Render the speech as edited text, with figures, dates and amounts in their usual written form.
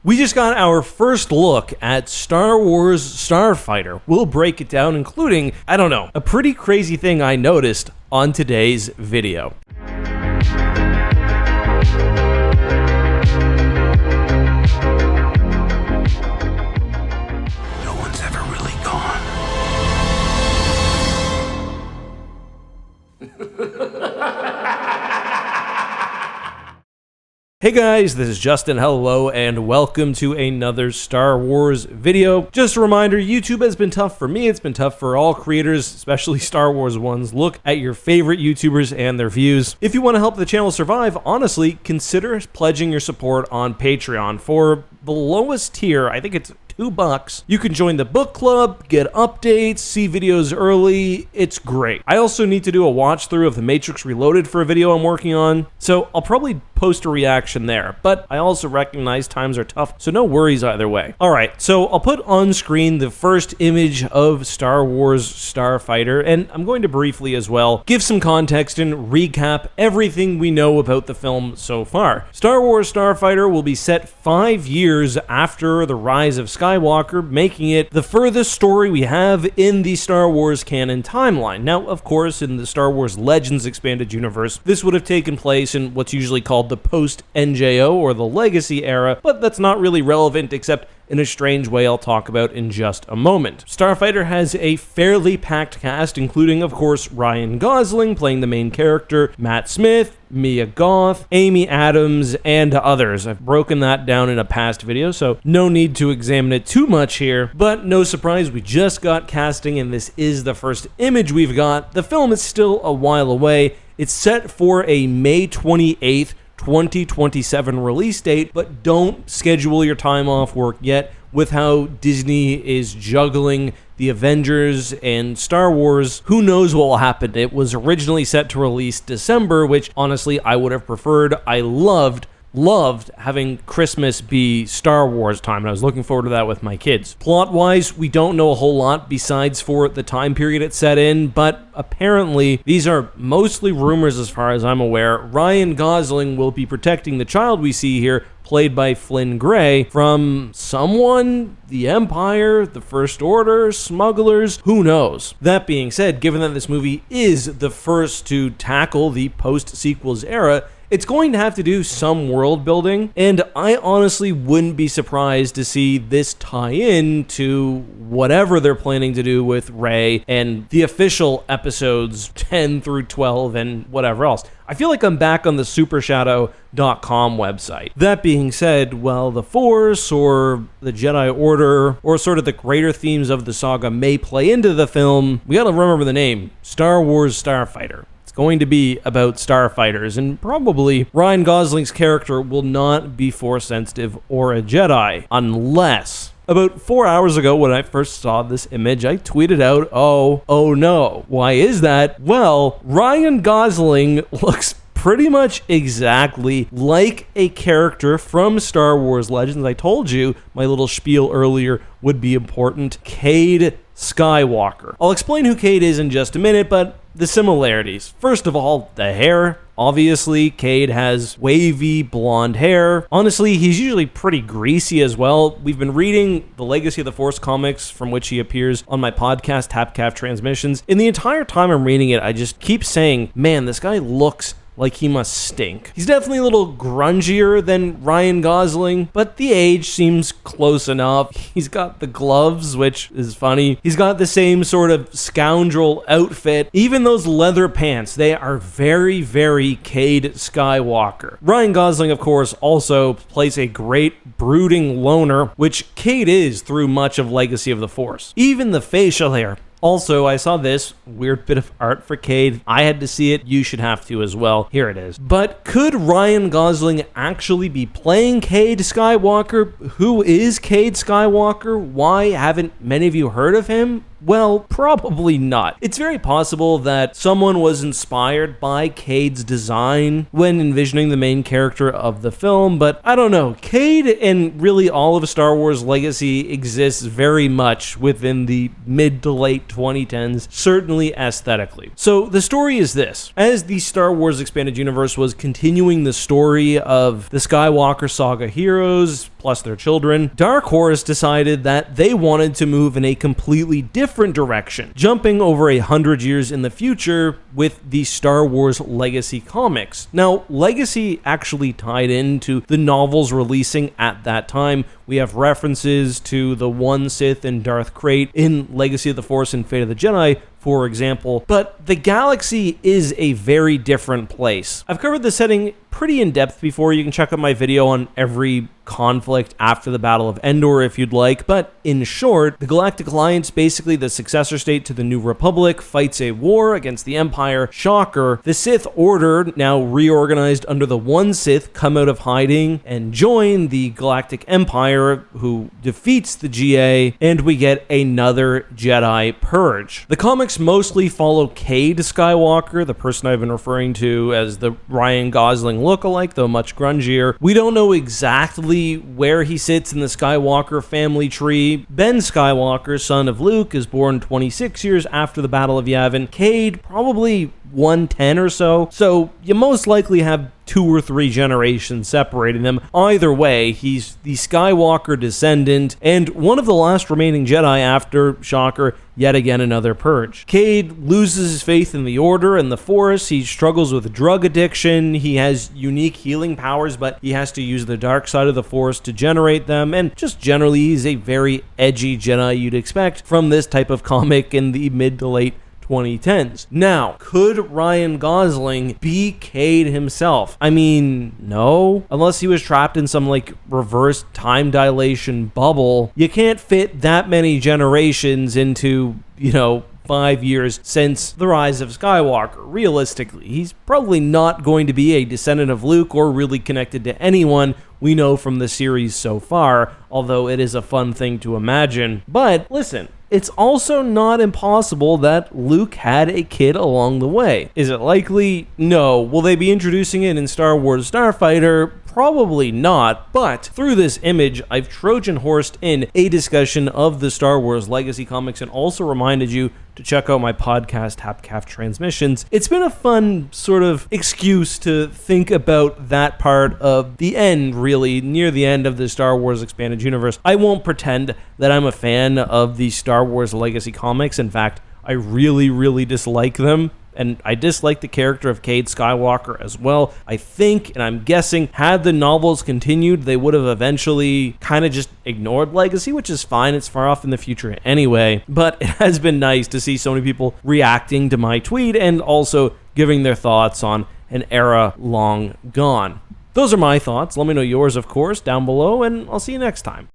We just got our first look at Star Wars Starfighter. We'll break it down, including, I don't know, a pretty crazy thing I noticed on today's video. No one's ever really gone. Hey guys, this is Justin, hello, and welcome to another Star Wars video. Just a reminder, YouTube has been tough for me, it's been tough for all creators, especially Star Wars ones. Look at your favorite YouTubers and their views. If you want to help the channel survive, honestly, consider pledging your support on Patreon. For the lowest tier, I think it's $2. You can join the book club, get updates, see videos early. It's great. I also need to do a watch through of The Matrix Reloaded for a video I'm working on, so I'll probably post a reaction there, but I also recognize times are tough, so no worries either way. Alright, so I'll put on screen the first image of Star Wars Starfighter, and I'm going to briefly as well give some context and recap everything we know about the film so far. Star Wars Starfighter will be set 5 years after the rise of Skywalker, making it the furthest story we have in the Star Wars canon timeline. Now, of course, in the Star Wars Legends expanded universe, this would have taken place in what's usually called the post-NJO or the Legacy era, but that's not really relevant except in a strange way I'll talk about in just a moment. Starfighter has a fairly packed cast, including, of course, Ryan Gosling playing the main character, Matt Smith, Mia Goth, Amy Adams, and others. I've broken that down in a past video, so no need to examine it too much here, but no surprise, we just got casting and this is the first image we've got. The film is still a while away. It's set for a May 28th, 2027 release date, but don't schedule your time off work yet with how Disney is juggling the Avengers and Star Wars. Who knows what will happen? It was originally set to release December, which honestly I would have preferred. I loved having Christmas be Star Wars time, and I was looking forward to that with my kids. Plot-wise, we don't know a whole lot besides for the time period it's set in, but apparently these are mostly rumors as far as I'm aware. Ryan Gosling will be protecting the child we see here, played by Flynn Gray, from someone, the Empire, the First Order, smugglers, who knows? That being said, given that this movie is the first to tackle the post-sequels era, it's going to have to do some world building, and I honestly wouldn't be surprised to see this tie in to whatever they're planning to do with Rey and the official episodes 10 through 12 and whatever else. I feel like I'm back on the supershadow.com website. That being said, while the Force or the Jedi Order or sort of the greater themes of the saga may play into the film, we gotta remember the name, Star Wars Starfighter. Going to be about starfighters, and probably Ryan Gosling's character will not be Force sensitive or a Jedi, unless... About 4 hours ago when I first saw this image, I tweeted out, oh no. Why is that? Well, Ryan Gosling looks pretty much exactly like a character from Star Wars Legends. I told you my little spiel earlier would be important. Cade Skywalker. I'll explain who Cade is in just a minute, but the similarities. First of all, the hair. Obviously, Cade has wavy blonde hair. Honestly, he's usually pretty greasy as well. We've been reading the Legacy of the Force comics from which he appears on my podcast, Tapcaf Transmissions. In the entire time I'm reading it, I just keep saying, man, this guy looks like he must stink. He's definitely a little grungier than Ryan Gosling, but the age seems close enough. He's got the gloves, which is funny. He's got the same sort of scoundrel outfit. Even those leather pants, they are very, very Cade Skywalker. Ryan Gosling, of course, also plays a great brooding loner, which Cade is through much of Legacy of the Force. Even the facial hair. Also, I saw this weird bit of art for Cade. I had to see it. You should have to as well. Here it is. But could Ryan Gosling actually be playing Cade Skywalker? Who is Cade Skywalker? Why haven't many of you heard of him? Well, probably not. It's very possible that someone was inspired by Cade's design when envisioning the main character of the film, but I don't know. Cade and really all of Star Wars Legacy exists very much within the mid to late 2010s, certainly aesthetically. So the story is this. As the Star Wars Expanded Universe was continuing the story of the Skywalker saga heroes, plus their children, Dark Horse decided that they wanted to move in a completely different direction, jumping over 100 years in the future with the Star Wars Legacy comics. Now, Legacy actually tied into the novels releasing at that time. We have references to the One Sith and Darth Krayt in Legacy of the Force and Fate of the Jedi, for example, but the galaxy is a very different place. I've covered this setting pretty in depth before. You can check out my video on every conflict after the Battle of Endor if you'd like, but in short, the Galactic Alliance, basically the successor state to the New Republic, fights a war against the Empire. Shocker, the Sith Order, now reorganized under the One Sith, come out of hiding and join the Galactic Empire, who defeats the GA, and we get another Jedi Purge. The comics mostly follow Cade Skywalker, the person I've been referring to as the Ryan Gosling lookalike, though much grungier. We don't know exactly where he sits in the Skywalker family tree. Ben Skywalker, son of Luke, is born 26 years after the Battle of Yavin. Cade, probably 110 or so. So you most likely have 2 or 3 generations separating them. Either way, he's the Skywalker descendant and one of the last remaining Jedi after, shocker, yet again another purge. Cade loses his faith in the Order and the Force. He struggles with drug addiction. He has unique healing powers, but he has to use the dark side of the Force to generate them. And just generally, he's a very edgy Jedi you'd expect from this type of comic in the mid to late 2010s. Now, could Ryan Gosling be Cade himself? I mean, no. Unless he was trapped in some like reverse time dilation bubble. You can't fit that many generations into, 5 years since the rise of Skywalker. Realistically, he's probably not going to be a descendant of Luke or really connected to anyone we know from the series so far, although it is a fun thing to imagine. But listen, it's also not impossible that Luke had a kid along the way. Is it likely? No. Will they be introducing it in Star Wars Starfighter? Probably not, but through this image, I've Trojan horsed in a discussion of the Star Wars Legacy comics and also reminded you to check out my podcast, Hapcaf Transmissions. It's been a fun sort of excuse to think about that part of the end, really, near the end of the Star Wars Expanded Universe. I won't pretend that I'm a fan of the Star Wars Legacy comics. In fact, I really, really dislike them. And I dislike the character of Cade Skywalker as well. I think, and I'm guessing, had the novels continued, they would have eventually kind of just ignored Legacy, which is fine. It's far off in the future anyway. But it has been nice to see so many people reacting to my tweet and also giving their thoughts on an era long gone. Those are my thoughts. Let me know yours, of course, down below, and I'll see you next time.